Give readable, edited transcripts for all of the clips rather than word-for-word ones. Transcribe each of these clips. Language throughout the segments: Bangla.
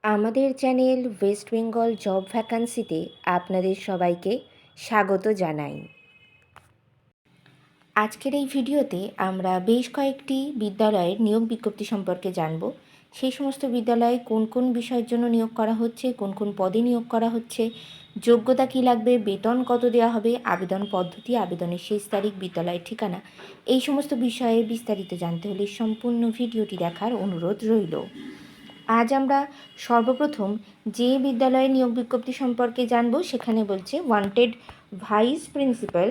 আমাদের চ্যানেল ওয়েস্ট বেঙ্গল জব ভ্যাকান্সিতে আপনাদের সবাইকে স্বাগত জানাই। আজকের এই ভিডিওতে আমরা বেশ কয়েকটি বিদ্যালয়ের নিয়োগ বিজ্ঞপ্তি সম্পর্কে জানব। সেই সমস্ত বিদ্যালয়ে কোন কোন বিষয়ের জন্য নিয়োগ করা হচ্ছে, কোন কোন পদে নিয়োগ করা হচ্ছে, যোগ্যতা কী লাগবে, বেতন কত দেওয়া হবে, আবেদন পদ্ধতি, আবেদনের শেষ তারিখ, বিদ্যালয়ের ঠিকানা, এই সমস্ত বিষয়ে বিস্তারিত জানতে হলে সম্পূর্ণ ভিডিওটি দেখার অনুরোধ রইল। আজ আমরা সর্বপ্রথম যে বিদ্যালয়ে নিয়োগ বিজ্ঞপ্তি সম্পর্কে জানব সেখানে বলছে wanted vice principal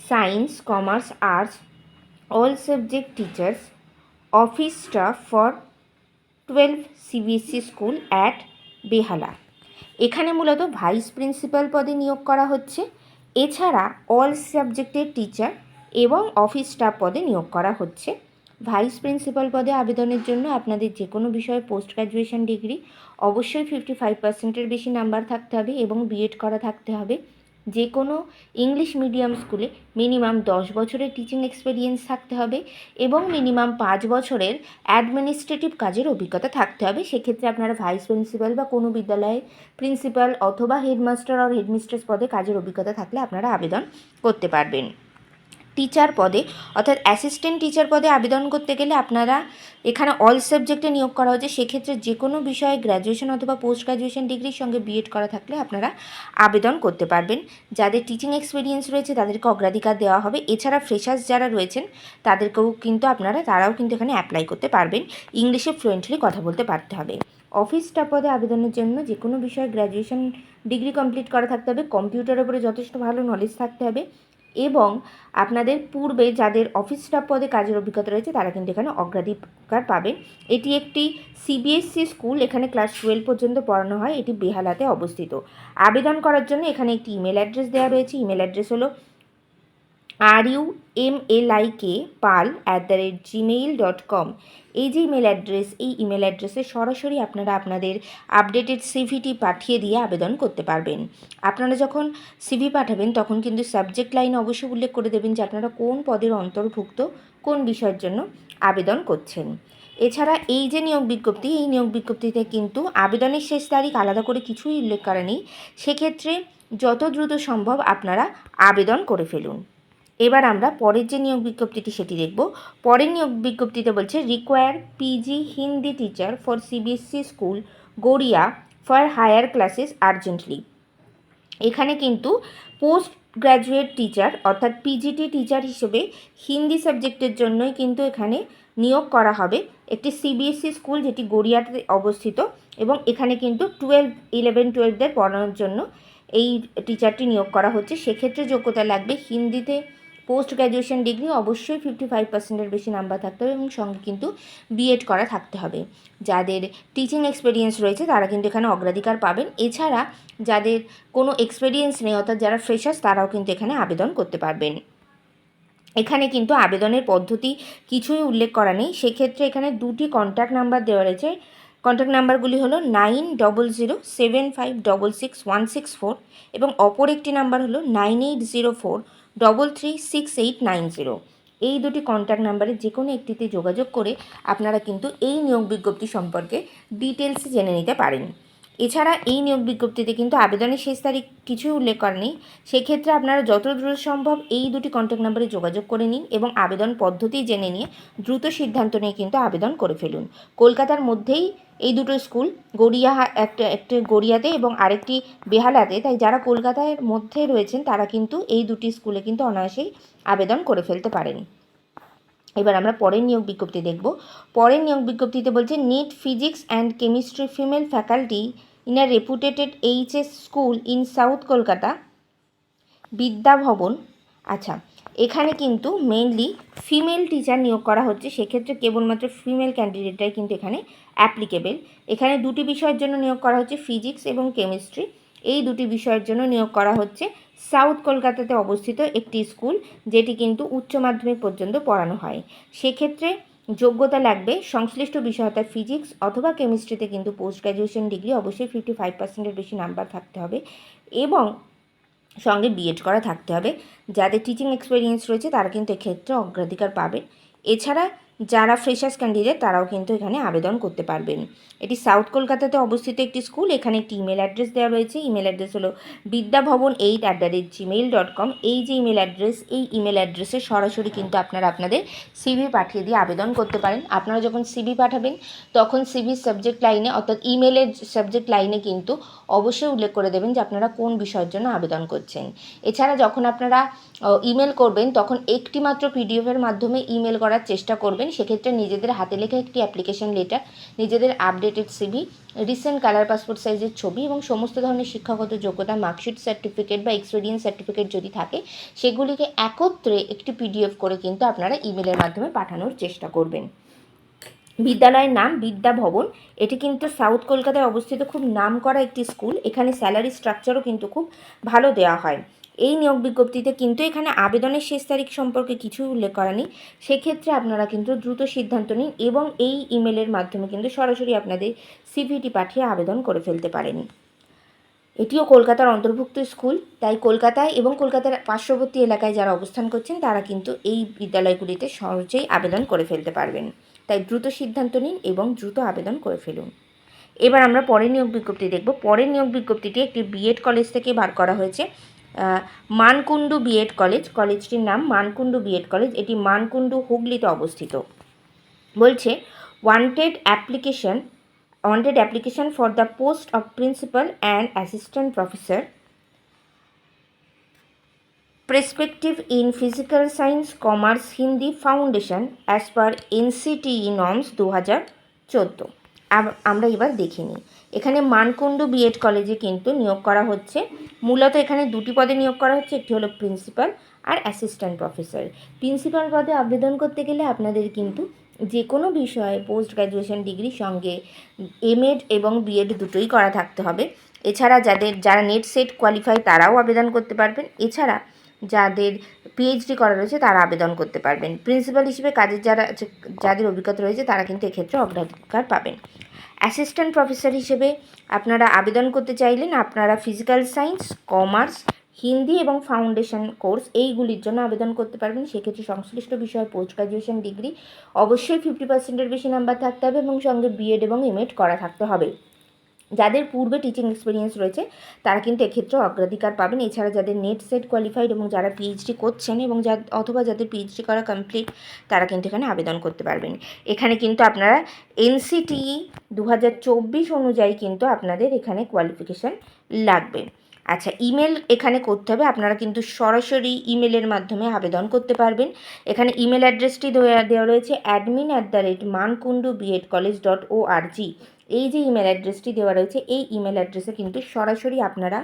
science, commerce, arts, all subject teachers, office staff for 12 CBSE school at Behala. এখানে মূলত ভাইস প্রিন্সিপাল পদে নিয়োগ করা হচ্ছে। এছাড়া অল সাবজেক্টের টিচার এবং অফিস স্টাফ পদে নিয়োগ করা হচ্ছে। ভাইস প্রিন্সিপাল পদে আবেদনের জন্য আপনাদের যে কোনো বিষয়ে পোস্ট গ্র্যাজুয়েশন ডিগ্রি, অবশ্যই 55%-এর বেশি নাম্বার থাকতে হবে এবং বিএড করা থাকতে হবে। যে কোনো ইংলিশ মিডিয়াম স্কুলে মিনিমাম 10 বছরের টিচিং এক্সপিরিয়েন্স থাকতে হবে এবং মিনিমাম 5 বছরের অ্যাডমিনিস্ট্রেটিভ কাজের অভিজ্ঞতা থাকতে হবে। সেক্ষেত্রে আপনারা ভাইস প্রিন্সিপাল বা কোনো বিদ্যালয়ে প্রিন্সিপাল অথবা হেডমাস্টার আর হেডমিস্ট্রেস পদে কাজের অভিজ্ঞতা থাকলে আপনারা আবেদন করতে পারবেন। টিচার পদে অর্থাৎ অ্যাসিস্ট্যান্ট টিচার পদে আবেদন করতে গেলে আপনারা এখানে অল সাবজেক্টে নিয়োগ করা হচ্ছে। সেক্ষেত্রে যে কোনো বিষয়ে গ্র্যাজুয়েশন অথবা পোস্ট গ্র্যাজুয়েশন ডিগ্রির সঙ্গে বিএড করা থাকলে আপনারা আবেদন করতে পারবেন। যাদের টিচিং এক্সপিরিয়েন্স রয়েছে তাদেরকে অগ্রাধিকার দেওয়া হবে। এছাড়া ফ্রেশার্স যারা রয়েছেন তারাও কিন্তু এখানে অ্যাপ্লাই করতে পারবেন। ইংলিশে ফ্লুয়েন্টলি কথা বলতে পারতে হবে। অফিস স্টাফ পদে আবেদনের জন্য যে কোনো বিষয়ে গ্র্যাজুয়েশন ডিগ্রি কমপ্লিট করা থাকতে হবে, কম্পিউটারের উপরে যথেষ্ট ভালো নলেজ থাকতে হবে এবং আপনাদের পূর্বে যাদের অফিস স্টাফ পদে কাজের অভিজ্ঞতা রয়েছে তারা কিন্তু এখানে অগ্রাধিকার পাবেন। এটি একটি সিবিএসসি স্কুল, এখানে ক্লাস 12 পর্যন্ত পড়ানো হয়। এটি বেহালাতে অবস্থিত। আবেদন করার জন্য এখানে একটি ইমেল অ্যাড্রেস দেওয়া রয়েছে। ইমেল অ্যাড্রেস হলো rumlikpal@gmail.com। এই যে ইমেল অ্যাড্রেস, এই ইমেল অ্যাড্রেসে সরাসরি আপনারা আপনাদের আপডেটেড সিভিটি পাঠিয়ে দিয়ে আবেদন করতে পারবেন। আপনারা যখন সিভি পাঠাবেন তখন কিন্তু সাবজেক্ট লাইন অবশ্যই উল্লেখ করে দেবেন যে আপনারা কোন পদের অন্তর্ভুক্ত, কোন বিষয়ের জন্য আবেদন করছেন। এছাড়া এই যে নিয়োগ বিজ্ঞপ্তি, এই নিয়োগ বিজ্ঞপ্তিতে কিন্তু আবেদনের শেষ তারিখ আলাদা করে কিছুই উল্লেখ করা নেই। সেক্ষেত্রে যত দ্রুত সম্ভব আপনারা আবেদন করে ফেলুন। এবার আমরা পরের যে নিয়োগ বিজ্ঞপ্তিটি সেটি দেখব। পরের নিয়োগ বিজ্ঞপ্তিতে বলছে require PG Hindi teacher for CBSE school Garia for higher classes urgently. এখানে কিন্তু পোস্ট গ্র্যাজুয়েট টিচার অর্থাৎ পিজিটি টিচার হিসেবে হিন্দি সাবজেক্টের জন্যই কিন্তু এখানে নিয়োগ করা হবে। একটি সিবিএসসি স্কুল যেটি গড়িয়াতে অবস্থিত এবং এখানে কিন্তু 11-12দের পড়ানোর জন্য এই টিচারটি নিয়োগ করা হচ্ছে। সেক্ষেত্রে যোগ্যতা লাগবে হিন্দিতে পোস্ট গ্র্যাজুয়েশন ডিগ্রি, অবশ্যই 55%-এর বেশি নাম্বার থাকতে হবে এবং সঙ্গে কিন্তু বিএড করা থাকতে হবে। যাদের টিচিং এক্সপিরিয়েন্স রয়েছে তারা কিন্তু এখানে অগ্রাধিকার পাবেন। এছাড়া যাদের কোনো এক্সপিরিয়েন্স নেই অর্থাৎ যারা ফ্রেশার্স তারাও কিন্তু এখানে আবেদন করতে পারবেন। এখানে কিন্তু আবেদনের পদ্ধতি কিছুই উল্লেখ করা নেই। সেক্ষেত্রে এখানে দুটি কন্ট্যাক্ট নাম্বার দেওয়া রয়েছে। কন্ট্যাক্ট নাম্বারগুলি হলো 9007566164 এবং অপর একটি নাম্বার হলো 9804336890। এই দুটি কন্ট্যাক্ট নাম্বারে যে কোনো একটিতে যোগাযোগ করে আপনারা কিন্তু এই নিয়োগ বিজ্ঞপ্তি সম্পর্কে ডিটেলস জেনে নিতে পারেন। এছাড়া এই নিয়োগ বিজ্ঞপ্তিতে কিন্তু আবেদনের শেষ তারিখ কিছুই উল্লেখ করা নেই। সেক্ষেত্রে আপনারা যত দ্রুত সম্ভব এই দুটি কন্ট্যাক্ট নাম্বারে যোগাযোগ করে নিন এবং আবেদন পদ্ধতি জেনে নিয়ে দ্রুত সিদ্ধান্ত নিয়ে কিন্তু আবেদন করে ফেলুন। কলকাতার মধ্যেই এই দুটো স্কুল, একটি গড়িয়াতে এবং আরেকটি বেহালাতে, তাই যারা কলকাতার মধ্যে রয়েছেন তারা কিন্তু এই দুটি স্কুলে কিন্তু অনায়াসেই আবেদন করে ফেলতে পারেন। এবার আমরা পরের নিয়োগ বিজ্ঞপ্তি দেখব। পরের নিয়োগ বিজ্ঞপ্তিতে বলছে NEET physics and chemistry female faculty in a reputed HS school in south Kolkata Vidyabhavan. আচ্ছা, এখানে কিন্তু মেনলি ফিমেল টিচার নিয়োগ করা হচ্ছে। সেক্ষেত্রে কেবলমাত্র ফিমেল ক্যান্ডিডেটরাই কিন্তু এখানে অ্যাপ্লিকেবেল। এখানে দুটি বিষয়ের জন্য নিয়োগ করা হচ্ছে, ফিজিক্স এবং কেমিস্ট্রি। এই দুটি বিষয়ের জন্য নিয়োগ করা হচ্ছে সাউথ কলকাতাতে অবস্থিত একটি স্কুল, যেটি কিন্তু উচ্চ মাধ্যমিক পর্যন্ত পড়ানো হয়। সেক্ষেত্রে যোগ্যতা লাগবে সংশ্লিষ্ট বিষয় অর্থাৎ ফিজিক্স অথবা কেমিস্ট্রিতে কিন্তু পোস্ট গ্র্যাজুয়েশন ডিগ্রি, অবশ্যই 55%-এর বেশি নাম্বার থাকতে হবে এবং সঙ্গে বিএড করা থাকতে হবে। যাদের টিচিং এক্সপিরিয়েন্স রয়েছে তারা কিন্তু এক্ষেত্রে অগ্রাধিকার পাবেন। এছাড়া যারা ফ্রেশার্স ক্যান্ডিডেট তারাও কিন্তু এখানে আবেদন করতে পারবেন। এটি সাউথ কলকাতাতে অবস্থিত একটি স্কুল। এখানে একটি ইমেল অ্যাড্রেস দেওয়া রয়েছে। ইমেল অ্যাড্রেস হলো vidyabhavan8@gmail.com। এই যে ইমেল অ্যাড্রেস, এই ইমেল অ্যাড্রেসে সরাসরি কিন্তু আপনারা আপনাদের সিভি পাঠিয়ে দিয়ে আবেদন করতে পারেন। আপনারা যখন সিভি পাঠাবেন তখন সিভির সাবজেক্ট লাইনে অর্থাৎ ইমেলের সাবজেক্ট লাইনে কিন্তু অবশ্যই উল্লেখ করে দেবেন যে আপনারা কোন বিষয়ের জন্য আবেদন করছেন। এছাড়া যখন আপনারা ইমেল করবেন তখন একটি মাত্র পিডিএফের মাধ্যমে ইমেল করার চেষ্টা করবেন। সেক্ষেত্রে নিজেদের হাতে লেখা একটি অ্যাপ্লিকেশন লেটার, নিজেদের updated CV, recent colour passport সাইজের ছবি এবং সমস্ত ধরনের শিক্ষাগত যোগ্যতা, মার্কশিট সার্টিফিকেট বা এক্সপিরিয়েন্স সার্টিফিকেট যদি থাকে সেগুলিকে একত্রে একটি পিডিএফ করে কিন্তু আপনারা ইমেলের মাধ্যমে পাঠানোর চেষ্টা করবেন। বিদ্যালয়ের নাম বিদ্যা ভবন। এটি কিন্তু সাউথ কলকাতায় অবস্থিত খুব নামকরা একটি স্কুল। এখানে স্যালারি স্ট্রাকচারও কিন্তু খুব ভালো দেওয়া হয়। এই নিয়োগ বিজ্ঞপ্তিতে কিন্তু এখানে আবেদনের শেষ তারিখ সম্পর্কে কিছুই উল্লেখ করা নেই। সেক্ষেত্রে আপনারা কিন্তু দ্রুত সিদ্ধান্ত নিন এবং এই ইমেলের মাধ্যমে কিন্তু সরাসরি আপনাদের সিভিটি পাঠিয়ে আবেদন করে ফেলতে পারেন। এটিও কলকাতার অন্তর্ভুক্ত স্কুল, তাই কলকাতায় এবং কলকাতার পার্শ্ববর্তী এলাকায় যারা অবস্থান করছেন তারা কিন্তু এই বিদ্যালয়গুলিতে সহজেই আবেদন করে ফেলতে পারবেন। তাই দ্রুত সিদ্ধান্ত নিন এবং দ্রুত আবেদন করে ফেলুন। এবার আমরা পরের নিয়োগ বিজ্ঞপ্তি দেখব। পরের নিয়োগ বিজ্ঞপ্তিটি একটি বিএড কলেজ থেকে বার করা হয়েছে। মানকুণ্ডু বিএড কলেজ, কলেজটির নাম মানকুণ্ডু বিএড কলেজ। এটি মানকুণ্ডু হুগলিতে অবস্থিত। বলছে wanted application for the post of principal and assistant professor, perspective in physical science, commerce, Hindi foundation as per NCTE norms 2014। আমরা এবার দেখে নিই। এখানে মানকুণ্ডু বিএড কলেজে কিন্তু নিয়োগ করা হচ্ছে। মূলত এখানে দুটি পদে নিয়োগ করা হচ্ছে, একটি হলো প্রিন্সিপাল আর অ্যাসিস্ট্যান্ট প্রফেসর। প্রিন্সিপাল পদে আবেদন করতে গেলে আপনাদের কিন্তু যে কোনো বিষয়ে পোস্ট গ্র্যাজুয়েশন ডিগ্রির সঙ্গে এমএড এবং বিএড দুটোই করা থাকতে হবে। এছাড়া যারা নেট সেট কোয়ালিফাই তারাও আবেদন করতে পারবেন। এছাড়া যাদের পিএইচডি করা রয়েছে তারা আবেদন করতে পারবেন। প্রিন্সিপাল হিসেবে কাজের যাদের অভিজ্ঞতা রয়েছে তারা কিন্তু এক্ষেত্রে অগ্রাধিকার পাবেন। অ্যাসিস্ট্যান্ট প্রফেসর হিসেবে আপনারা আবেদন করতে চাইলেন আপনারা ফিজিক্যাল সায়েন্স, কমার্স, হিন্দি এবং ফাউন্ডেশন কোর্স এইগুলির জন্য আবেদন করতে পারবেন। সেক্ষেত্রে সংশ্লিষ্ট বিষয়ে পোস্ট গ্র্যাজুয়েশন ডিগ্রি অবশ্যই 50%-এর বেশি নাম্বার থাকতে হবে এবং সঙ্গে বিএড এবং এমএড করা থাকতে হবে। যাদের পূর্বে টিচিং এক্সপিরিয়েন্স রয়েছে তারা কিন্তু এক্ষেত্রে অগ্রাধিকার পাবেন। এছাড়া যাদের নেট সেট কোয়ালিফাইড এবং যারা পিএইচডি করছেন এবং অথবা যাদের পিএইচডি করা কমপ্লিট তারা কিন্তু এখানে আবেদন করতে পারবেন। এখানে কিন্তু আপনারা NCTE 2024 অনুযায়ী কিন্তু আপনাদের এখানে কোয়ালিফিকেশান লাগবে। আচ্ছা, ইমেল এখানে করতে হবে। আপনারা কিন্তু সরাসরি ইমেলের মাধ্যমে আবেদন করতে পারবেন। এখানে ইমেল অ্যাড্রেসটি দেওয়া রয়েছে admin@mankundubiedcollege.org। এই যে ইমেল অ্যাড্রেসটি দেওয়া রয়েছে এই ইমেল অ্যাড্রেসে কিন্তু সরাসরি আপনারা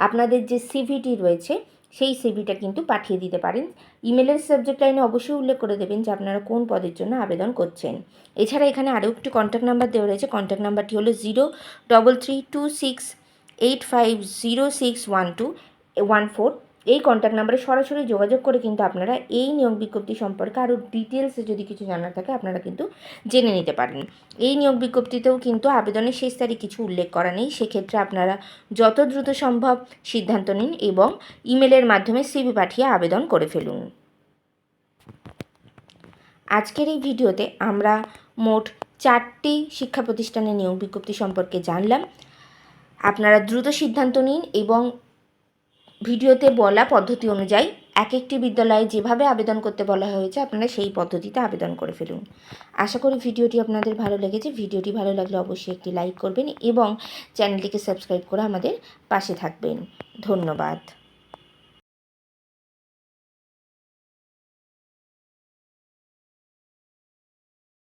আপনাদের যে সিভিটি রয়েছে সেই সিভিটা কিন্তু পাঠিয়ে দিতে পারেন। ইমেলের সাবজেক্ট লাইনে অবশ্যই উল্লেখ করে দেবেন যে আপনারা কোন পদের জন্য আবেদন করছেন। এছাড়া এখানে আরও একটি কন্ট্যাক্ট নাম্বার দেওয়া রয়েছে। কন্ট্যাক্ট নাম্বারটি হলো 033268506114। এই কন্ট্যাক্ট নাম্বারে সরাসরি যোগাযোগ করে কিন্তু আপনারা এই নিয়োগ বিজ্ঞপ্তি সম্পর্কে আরও ডিটেলসে যদি কিছু জানার থাকে আপনারা কিন্তু জেনে নিতে পারেন। এই নিয়োগ বিজ্ঞপ্তিতেও কিন্তু আবেদনের শেষ তারিখ কিছু উল্লেখ করা নেই। সেক্ষেত্রে আপনারা যত দ্রুত সম্ভব সিদ্ধান্ত নিন এবং ইমেলের মাধ্যমে সিভি পাঠিয়ে আবেদন করে ফেলুন। আজকের এই ভিডিওতে আমরা মোট 4টি শিক্ষা প্রতিষ্ঠানের নিয়োগ বিজ্ঞপ্তি সম্পর্কে জানলাম। আপনারা দ্রুত সিদ্ধান্ত নিন এবং ভিডিওতে বলা পদ্ধতি অনুযায়ী এক একটি বিদ্যালয়ে যেভাবে আবেদন করতে বলা হয়েছে আপনারা সেই পদ্ধতিতে আবেদন করে ফেলুন। আশা করি ভিডিওটি আপনাদের ভালো লেগেছে। ভিডিওটি ভালো লাগলে অবশ্যই একটি লাইক করবেন এবং চ্যানেলটিকে সাবস্ক্রাইব করে আমাদের পাশে থাকবেন। ধন্যবাদ।